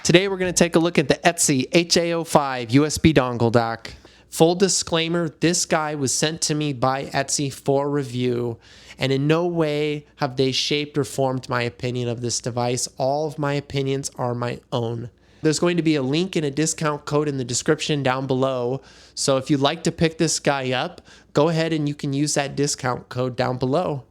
Today we're going to take a look at the ETSYE HA05 USB dongle DAC. Full disclaimer, this guy was sent to me by ETSYE for review, and in no way have they shaped or formed my opinion of this device. All of my opinions are my own. There's going to be a link and a discount code in the description down below, so if you'd like to pick this guy up, go ahead and you can use that discount code down below.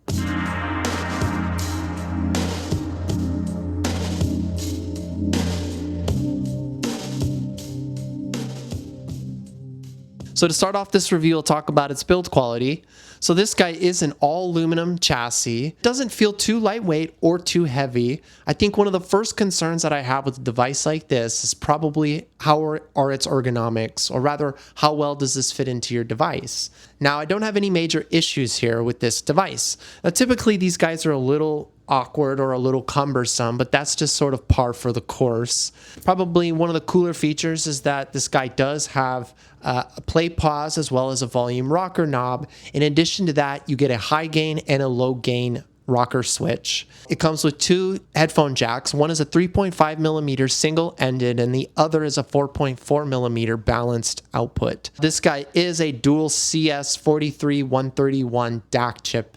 So to start off this review, I'll talk about its build quality. So this guy is an all aluminum chassis. Doesn't feel too lightweight or too heavy. I think one of the first concerns that I have with a device like this is probably how are its ergonomics, or rather, how well does this fit into your device? Now, I don't have any major issues here with this device. Now, typically these guys are a little awkward or a little cumbersome, but that's just sort of par for the course. Probably one of the cooler features is that this guy does have a play pause as well as a volume rocker knob. In addition to that, you get a high gain and a low gain rocker switch. It comes with two headphone jacks. One is a 3.5 millimeter single ended and the other is a 4.4 millimeter balanced output. This guy is a dual CS43131 DAC chip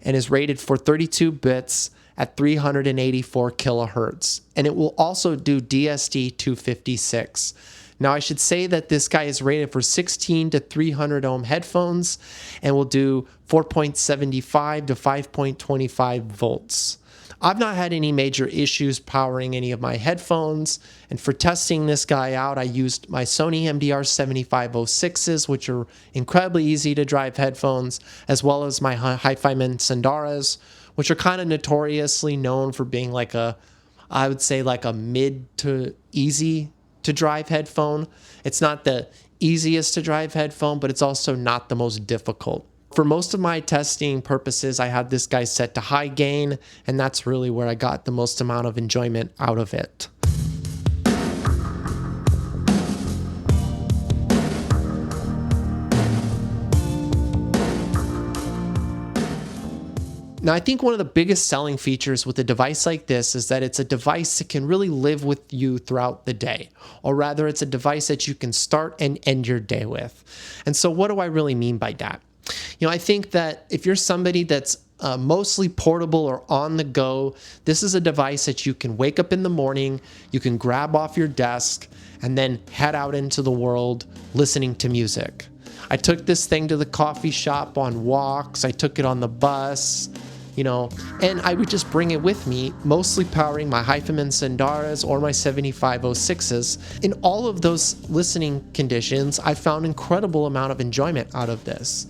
and is rated for 32 bits at 384 kilohertz. And it will also do DSD 256. Now I should say that this guy is rated for 16 to 300 ohm headphones and will do 4.75 to 5.25 volts. I've not had any major issues powering any of my headphones, and for testing this guy out, I used my Sony MDR7506s, which are incredibly easy to drive headphones, as well as my Hi-Fi Sandaras, which are kind of notoriously known for being like I would say like a mid to easy to drive headphone. It's not the easiest to drive headphone, but it's also not the most difficult. For most of my testing purposes, I had this guy set to high gain, and that's really where I got the most amount of enjoyment out of it. Now, I think one of the biggest selling features with a device like this is that it's a device that can really live with you throughout the day, or rather it's a device that you can start and end your day with. And so what do I really mean by that? I think that if you're somebody that's mostly portable or on the go, this is a device that you can wake up in the morning, you can grab off your desk, and then head out into the world listening to music. I took this thing to the coffee shop on walks, I took it on the bus, and I would just bring it with me, mostly powering my Hi-Fi Sandaras or my 7506s. In all of those listening conditions, I found incredible amount of enjoyment out of this.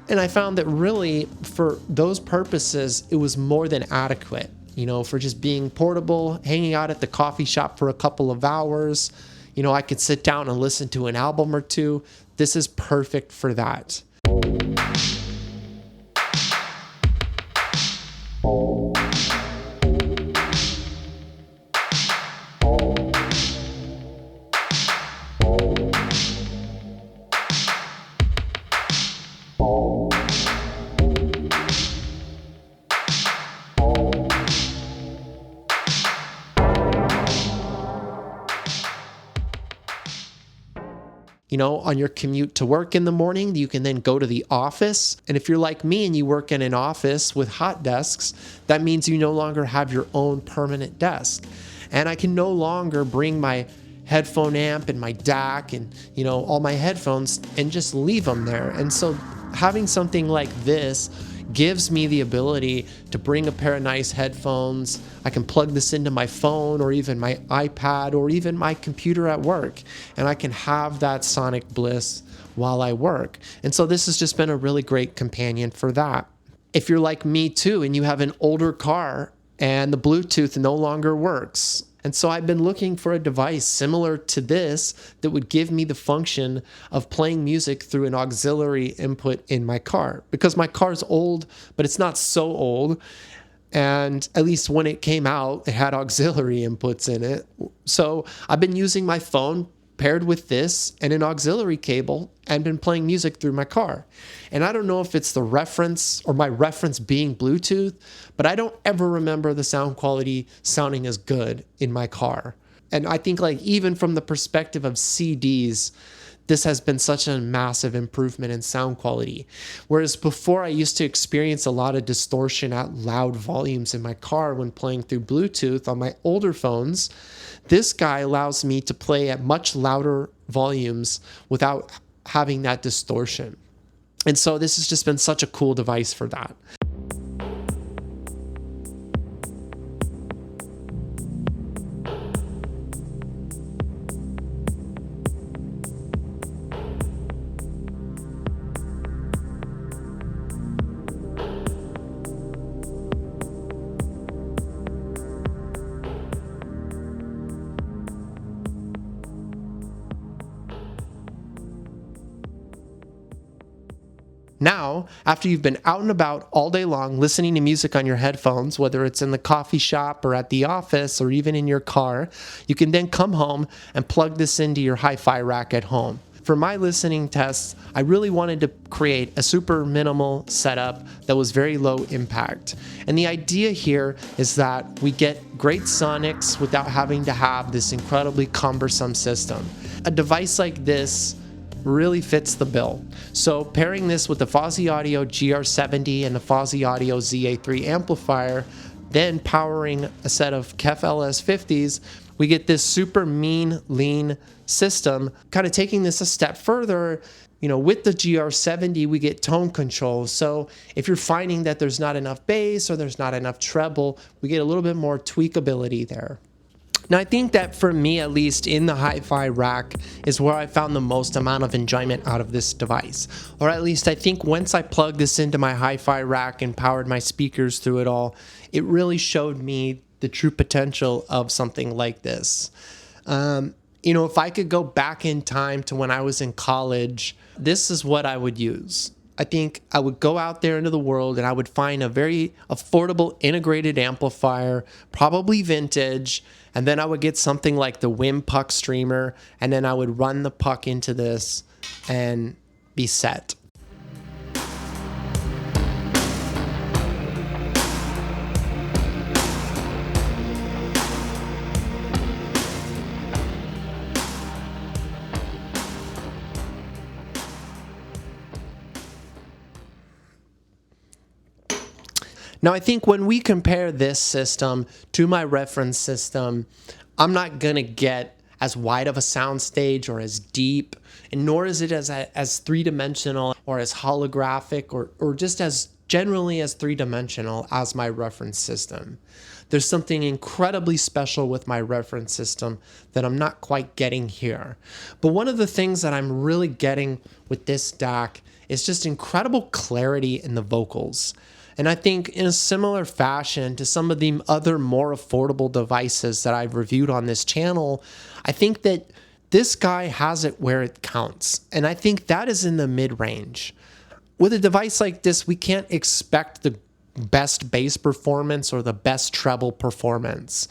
And I found that really, for those purposes, it was more than adequate, for just being portable, hanging out at the coffee shop for a couple of hours. I could sit down and listen to an album or two. This is perfect for that. On your commute to work in the morning, you can then go to the office. And if you're like me and you work in an office with hot desks, that means you no longer have your own permanent desk. And I can no longer bring my headphone amp and my DAC and, all my headphones and just leave them there. And so having something like this gives me the ability to bring a pair of nice headphones. I can plug this into my phone or even my iPad or even my computer at work, and I can have that sonic bliss while I work. And so this has just been a really great companion for that. If you're like me too and you have an older car and the Bluetooth no longer works, and so I've been looking for a device similar to this that would give me the function of playing music through an auxiliary input in my car. Because my car's old, but it's not so old. And at least when it came out, it had auxiliary inputs in it. So I've been using my phone paired with this and an auxiliary cable and been playing music through my car. And I don't know if it's the reference or my reference being Bluetooth, but I don't ever remember the sound quality sounding as good in my car. And I think like even from the perspective of CDs, this has been such a massive improvement in sound quality. Whereas before I used to experience a lot of distortion at loud volumes in my car when playing through Bluetooth on my older phones, this guy allows me to play at much louder volumes without having that distortion. And so this has just been such a cool device for that. Now, after you've been out and about all day long listening to music on your headphones, whether it's in the coffee shop or at the office or even in your car, you can then come home and plug this into your hi-fi rack at home. For my listening tests, I really wanted to create a super minimal setup that was very low impact. And the idea here is that we get great sonics without having to have this incredibly cumbersome system. A device like this really fits the bill. So pairing this with the Fuzzy Audio GR70 and the Fuzzy Audio ZA3 amplifier, then powering a set of KEF LS50s, we get this super mean, lean system. Kind of taking this a step further, with the GR70, we get tone control. So if you're finding that there's not enough bass or there's not enough treble, we get a little bit more tweakability there. Now, I think that for me, at least in the hi-fi rack, is where I found the most amount of enjoyment out of this device. Or at least I think once I plugged this into my hi-fi rack and powered my speakers through it all, it really showed me the true potential of something like this. If I could go back in time to when I was in college, this is what I would use. I think I would go out there into the world and I would find a very affordable integrated amplifier, probably vintage, and then I would get something like the WIM Puck Streamer, and then I would run the puck into this and be set. Now, I think when we compare this system to my reference system, I'm not going to get as wide of a soundstage or as deep, and nor is it as three-dimensional or as holographic or just as generally as three-dimensional as my reference system. There's something incredibly special with my reference system that I'm not quite getting here. But one of the things that I'm really getting with this DAC is just incredible clarity in the vocals. And I think in a similar fashion to some of the other more affordable devices that I've reviewed on this channel, I think that this guy has it where it counts. And I think that is in the mid-range. With a device like this, we can't expect the best bass performance or the best treble performance.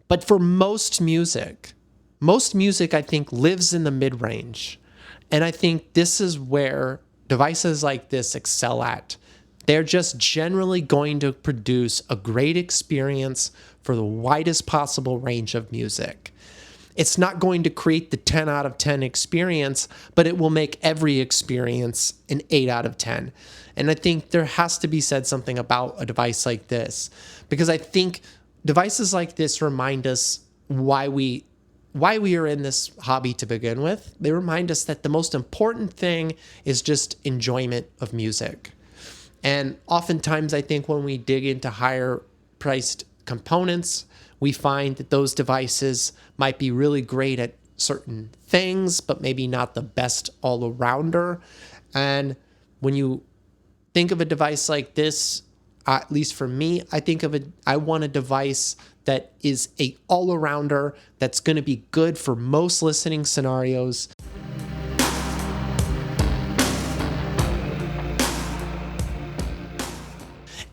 But for most music I think lives in the mid-range. And I think this is where devices like this excel at. They're just generally going to produce a great experience for the widest possible range of music. It's not going to create the 10 out of 10 experience, but it will make every experience an 8 out of 10. And I think there has to be said something about a device like this, because I think devices like this remind us why we are in this hobby to begin with. They remind us that the most important thing is just enjoyment of music. And oftentimes, I think when we dig into higher priced components, we find that those devices might be really great at certain things, but maybe not the best all-arounder. And when you think of a device like this, at least for me, I want a device that is a all-arounder that's going to be good for most listening scenarios.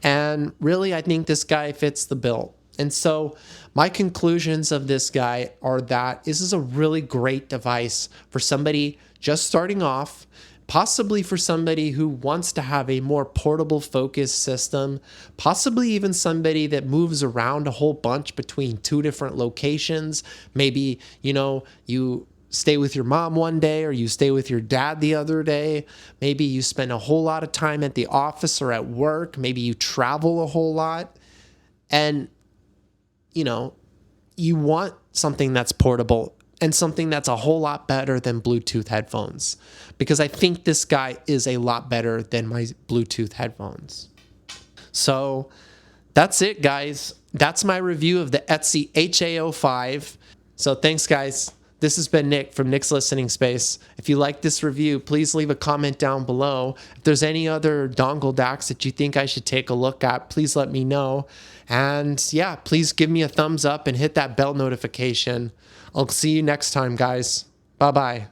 And really, I think this guy fits the bill. And so my conclusions of this guy are that this is a really great device for somebody just starting off, possibly for somebody who wants to have a more portable focus system, possibly even somebody that moves around a whole bunch between 2 different locations. Maybe, you stay with your mom one day or you stay with your dad the other day. Maybe you spend a whole lot of time at the office or at work. Maybe you travel a whole lot. And, you want something that's portable and something that's a whole lot better than Bluetooth headphones, because I think this guy is a lot better than my Bluetooth headphones. So that's it, guys. That's my review of the ETSYE HA05. So thanks, guys. This has been Nick from Nick's Listening Space. If you like this review, please leave a comment down below. If there's any other dongle DACs that you think I should take a look at, please let me know. And yeah, please give me a thumbs up and hit that bell notification. I'll see you next time, guys. Bye-bye.